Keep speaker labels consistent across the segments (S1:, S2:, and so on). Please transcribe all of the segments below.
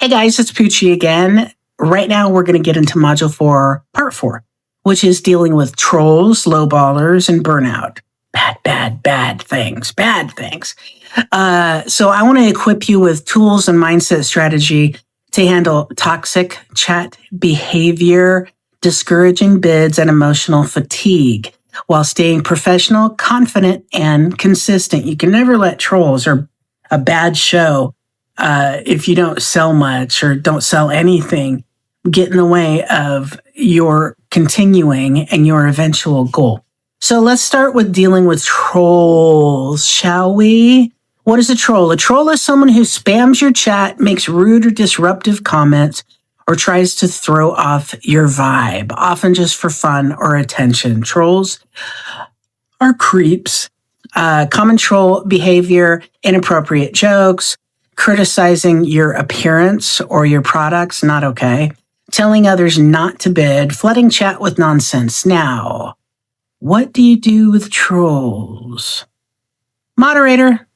S1: Hey guys, it's Poochie again. Right now we're going to get into Module 4, Part 4, which is dealing with trolls, lowballers, and burnout. Bad things. So I want to equip you with tools and mindset strategy to handle toxic chat behavior, discouraging bids, and emotional fatigue while staying professional, confident, and consistent. You can never let trolls or a bad show, if you don't sell much or don't sell anything, get in the way of your continuing and your eventual goal. So let's start with dealing with trolls, shall we? What is a troll? A troll is someone who spams your chat, makes rude or disruptive comments, or tries to throw off your vibe, often just for fun or attention. Trolls are creeps. Common troll behavior, inappropriate jokes, criticizing your appearance or your products, not okay. Telling others not to bid, flooding chat with nonsense. Now, what do you do with trolls? Moderator.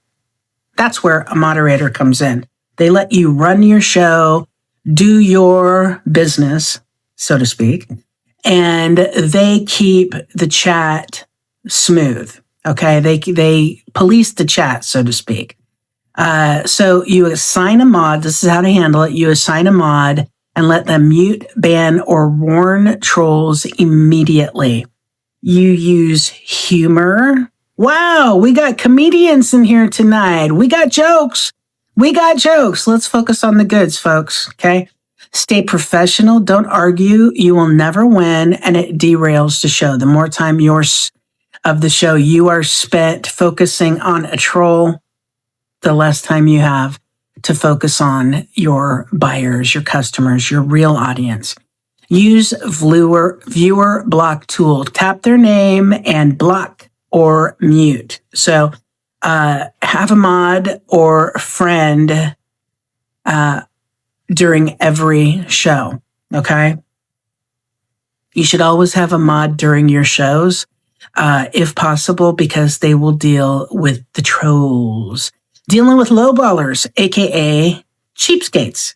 S1: That's where a moderator comes in. They let you run your show, do your business, so to speak, and they keep the chat smooth. Okay, they police the chat, so to speak. So you assign a mod. This is how to handle it. You assign a mod and let them mute, ban, or warn trolls immediately. You use humor. Wow, we got comedians in here tonight. We got jokes. Let's focus on the goods, folks, okay? Stay professional. Don't argue. You will never win, and it derails the show. The more time of the show you are spent focusing on a troll, the less time you have to focus on your buyers, your customers, your real audience. Use viewer block tool. Tap their name and block or mute. So have a mod or a friend during every show, okay? You should always have a mod during your shows, if possible, because they will deal with the trolls. Dealing with lowballers, aka cheapskates.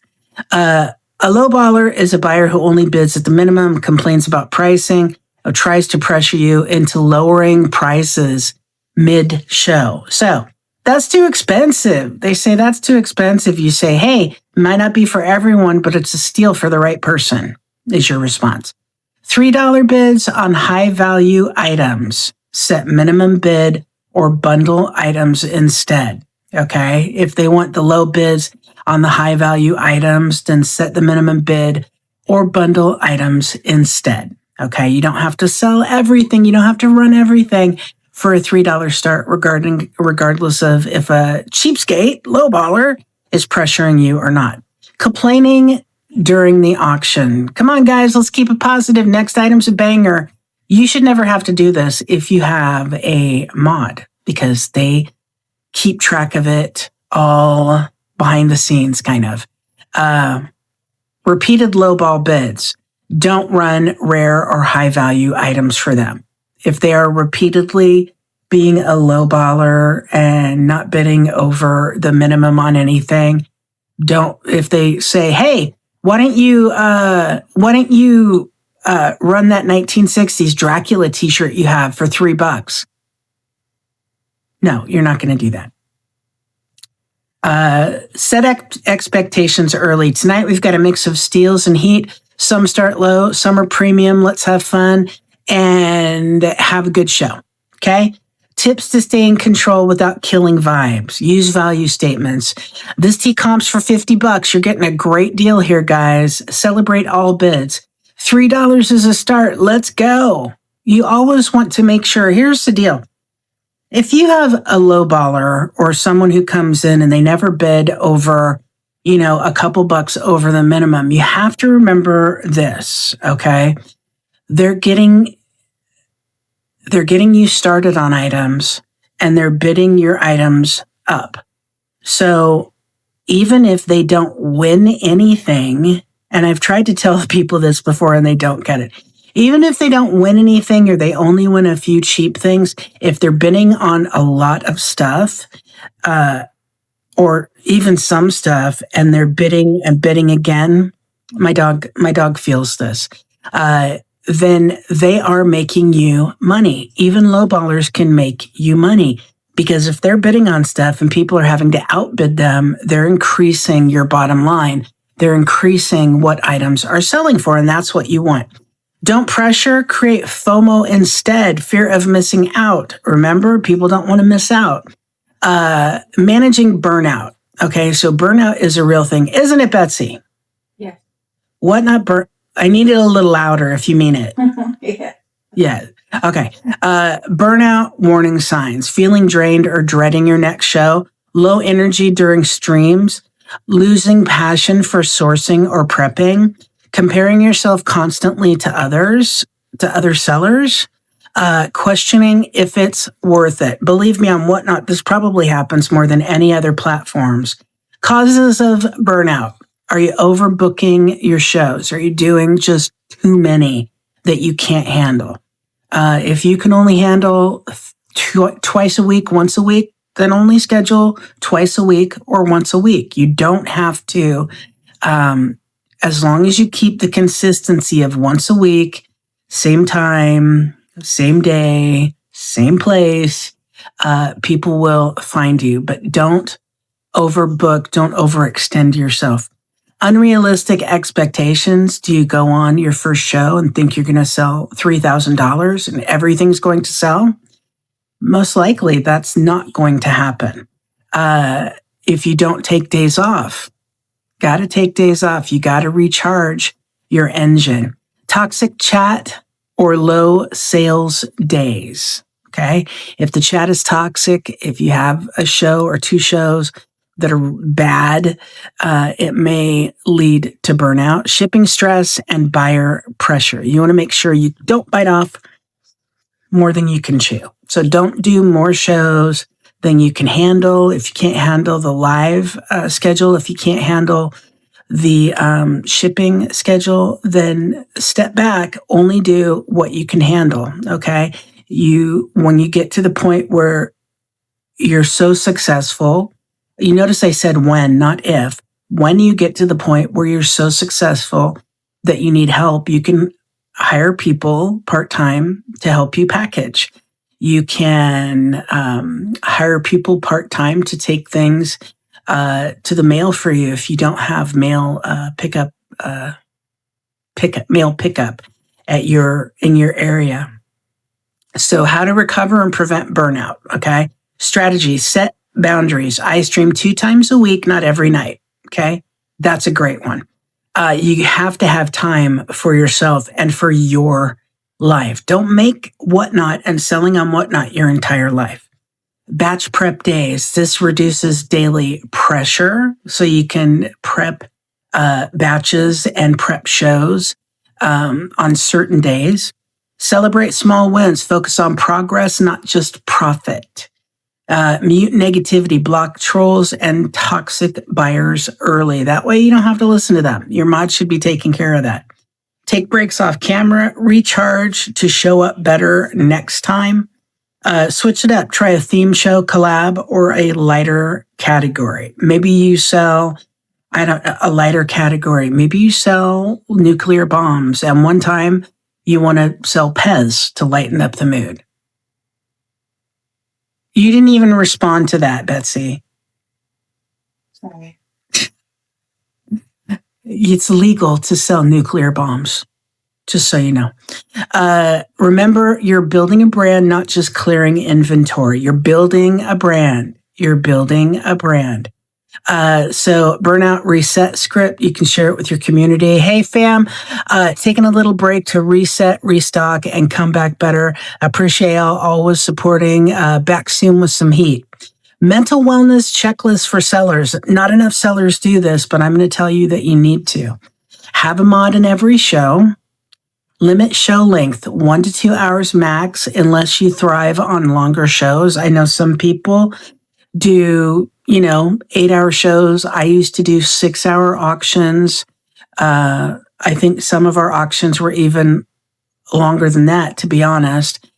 S1: A lowballer is a buyer who only bids at the minimum, complains about pricing, or tries to pressure you into lowering prices mid-show. So that's too expensive. They say that's too expensive. You say, hey, it might not be for everyone, but it's a steal for the right person, is your response. $3 bids on high-value items. Set minimum bid or bundle items instead. Okay, if they want the low bids on the high-value items, then set the minimum bid or bundle items instead. Okay, you don't have to sell everything. You don't have to run everything for a $3 start, regardless of if a cheapskate, lowballer, is pressuring you or not. Complaining during the auction. Come on, guys, let's keep it positive. Next item's a banger. You should never have to do this if you have a mod, because they keep track of it all behind the scenes, kind of. Repeated lowball bids. Don't run rare or high value items for them. If they are repeatedly being a lowballer and not bidding over the minimum on anything, if they say, hey, why don't you run that 1960s Dracula t-shirt you have for $3? No, you're not going to do that. Set expectations early. Tonight, we've got a mix of steals and heat. Some start low, some are premium. Let's have fun and have a good show. Okay? Tips to stay in control without killing vibes. Use value statements. This tea comp's for $50. You're getting a great deal here, guys. Celebrate all bids. $3 is a start. Let's go. You always want to make sure. Here's the deal. If you have a lowballer or someone who comes in and they never bid over, a couple bucks over the minimum, you have to remember this, okay? They're getting you started on items and they're bidding your items up. So even if they don't win anything, and I've tried to tell people this before and they don't get it, even if they don't win anything or they only win a few cheap things, if they're bidding on a lot of stuff, or even some stuff, and they're bidding and bidding again. My dog feels this. Then they are making you money. Even lowballers can make you money, because if they're bidding on stuff and people are having to outbid them, they're increasing your bottom line. They're increasing what items are selling for, and that's what you want. Don't pressure, create FOMO instead, fear of missing out. Remember, people don't want to miss out. Managing burnout. Okay, so burnout is a real thing, isn't it, Betsy?
S2: Yeah.
S1: WhatNot I need it a little louder if you mean it.
S2: Yeah.
S1: Yeah. Okay. Burnout warning signs: feeling drained or dreading your next show, low energy during streams, losing passion for sourcing or prepping, comparing yourself constantly to other sellers, questioning if it's worth it. Believe me, on WhatNot, this probably happens more than any other platforms. Causes of burnout. Are you overbooking your shows? Are you doing just too many that you can't handle? If you can only handle twice a week, once a week, then only schedule twice a week or once a week. You don't have to, as long as you keep the consistency of once a week, same time, same day, same place, people will find you. But don't overbook, don't overextend yourself. Unrealistic expectations. Do you go on your first show and think you're going to sell $3,000 and everything's going to sell? Most likely that's not going to happen. If you don't take days off, got to take days off. You got to recharge your engine. Toxic chat or low sales days. Okay. If the chat is toxic, if you have a show or two shows that are bad, it may lead to burnout, shipping stress, and buyer pressure. You want to make sure you don't bite off more than you can chew. So don't do more shows than you can handle. If you can't handle the live schedule, if you can't handle the shipping schedule, then step back, only do what you can handle, okay? When you get to the point where you're so successful, you notice I said when, not if. When you get to the point where you're so successful that you need help, you can hire people part-time to help you package. You can hire people part-time to take things to the mail for you if you don't have mail pickup in your area. So how to recover and prevent burnout, okay? Strategy: set boundaries. I stream 2 times a week, not every night, okay? That's a great one. You have to have time for yourself and for your life. Don't make WhatNot and selling on WhatNot your entire life. Batch prep days. This reduces daily pressure, so you can prep batches and prep shows on certain days. Celebrate small wins. Focus on progress, not just profit. Mute negativity. Block trolls and toxic buyers early. That way you don't have to listen to them. Your mod should be taking care of that. Take breaks off camera. Recharge to show up better next time. Switch it up. Try a theme show, collab, or a lighter category. Maybe you sell, a lighter category. Maybe you sell nuclear bombs, and one time you want to sell Pez to lighten up the mood. You didn't even respond to that, Betsy.
S2: Sorry.
S1: It's legal to sell nuclear bombs, just so you know. Remember, you're building a brand, not just clearing inventory. You're building a brand. So burnout reset script, you can share it with your community. Hey fam, taking a little break to reset, restock, and come back better. Appreciate y'all always supporting. Back soon with some heat. Mental wellness checklist for sellers. Not enough sellers do this, but I'm going to tell you that you need to. Have a mod in every show. Limit show length, 1 to 2 hours max, unless you thrive on longer shows. I know some people do 8-hour shows. I used to do 6-hour auctions. I think some of our auctions were even longer than that, to be honest.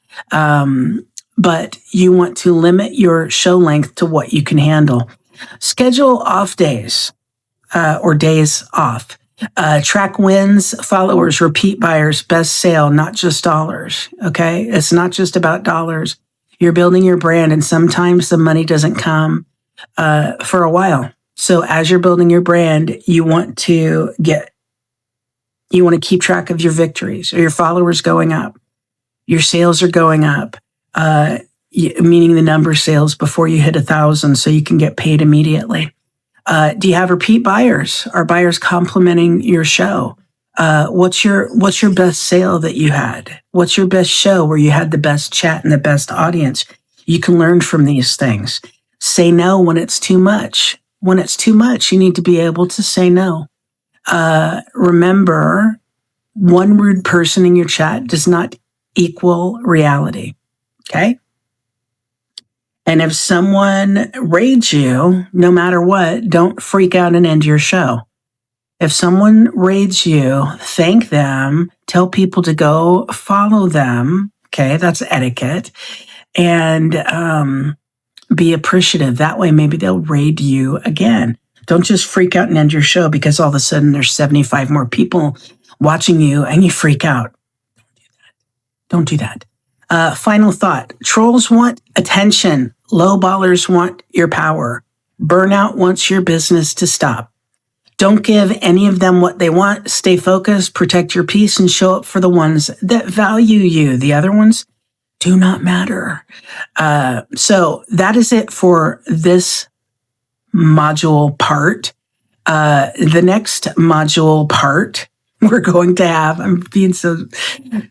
S1: But you want to limit your show length to what you can handle. Schedule off days or days off. Track wins, followers, repeat buyers, best sale, not just dollars. Okay. It's not just about dollars. You're building your brand, and sometimes the money doesn't come for a while. So as you're building your brand, you want to keep track of your victories. Are your followers going up? Your sales are going up, meaning the number of sales before you hit 1,000 so you can get paid immediately. Do you have repeat buyers? Are buyers complimenting your show? What's your best sale that you had? What's your best show where you had the best chat and the best audience? You can learn from these things. Say no when it's too much. When it's too much, you need to be able to say no. Remember, one rude person in your chat does not equal reality. Okay? And if someone raids you, no matter what, don't freak out and end your show. If someone raids you, thank them, tell people to go follow them. Okay, that's etiquette. And be appreciative. That way, maybe they'll raid you again. Don't just freak out and end your show because all of a sudden there's 75 more people watching you and you freak out. Don't do that. Final thought. Trolls want attention. Low ballers want your power. Burnout wants your business to stop. Don't give any of them what they want. Stay focused, protect your peace, and show up for the ones that value you. The other ones do not matter. So that is it for this module part. The next module part we're going to have, I'm being so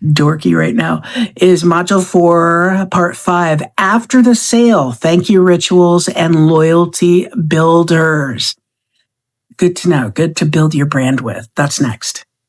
S1: dorky right now, is module 4, part 5, after the sale, thank you rituals and loyalty builders. Good to know, good to build your brand with. That's next.